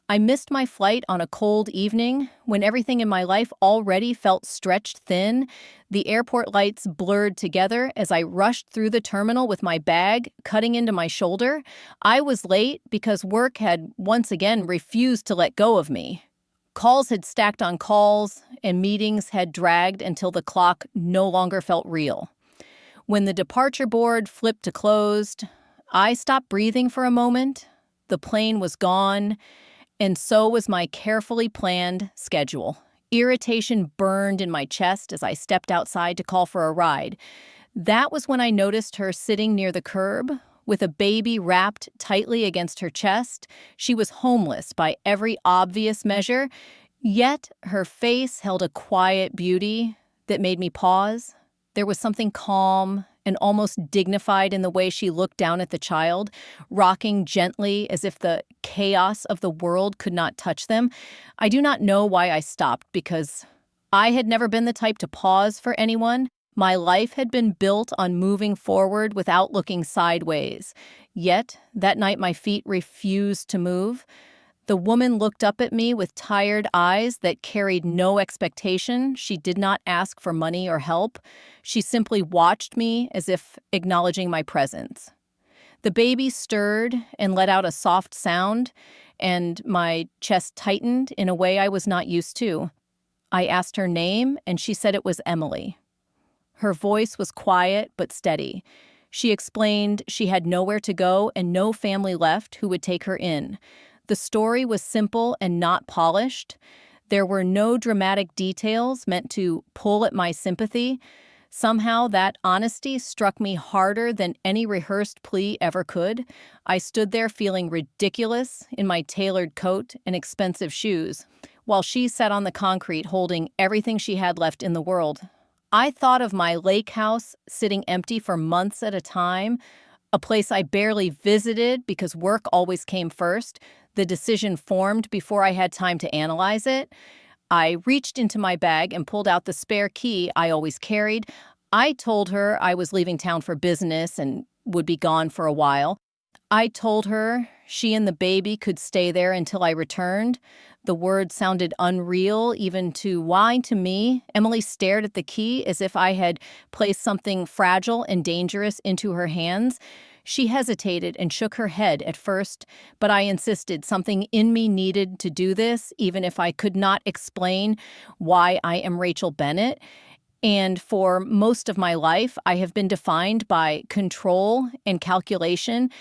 I missed my flight on a cold evening when everything in my life already felt stretched thin. The airport lights blurred together as I rushed through the terminal with my bag cutting into my shoulder. I was late because work had once again refused to let go of me. Calls had stacked on calls, and meetings had dragged until the clock no longer felt real. When the departure board flipped to closed, I stopped breathing for a moment. The plane was gone, and so was my carefully planned schedule. Irritation burned in my chest as I stepped outside to call for a ride. That was when I noticed her sitting near the curb with a baby wrapped tightly against her chest. She was homeless by every obvious measure, yet her face held a quiet beauty that made me pause. There was something calm and almost dignified in the way she looked down at the child, rocking gently as if the chaos of the world could not touch them. I do not know why I stopped, because I had never been the type to pause for anyone. My life had been built on moving forward without looking sideways. Yet, that night my feet refused to move. The woman looked up at me with tired eyes that carried no expectation. She did not ask for money or help. She simply watched me as if acknowledging my presence. The baby stirred and let out a soft sound, and my chest tightened in a way I was not used to. I asked her name, and she said it was Emily. Her voice was quiet but steady. She explained she had nowhere to go and no family left who would take her in. The story was simple and not polished. There were no dramatic details meant to pull at my sympathy. Somehow that honesty struck me harder than any rehearsed plea ever could. I stood there feeling ridiculous in my tailored coat and expensive shoes, while she sat on the concrete holding everything she had left in the world. I thought of my lake house sitting empty for months at a time, a place I barely visited because work always came first. The decision formed before I had time to analyze it. I reached into my bag and pulled out the spare key I always carried. I told her I was leaving town for business and would be gone for a while. I told her she and the baby could stay there until I returned. The words sounded unreal, even too wide to me. Emily stared at the key as if I had placed something fragile and dangerous into her hands. She hesitated and shook her head at first, but I insisted something in me needed to do this, even if I could not explain why I am Rachel Bennett. And for most of my life, I have been defined by control and calculation.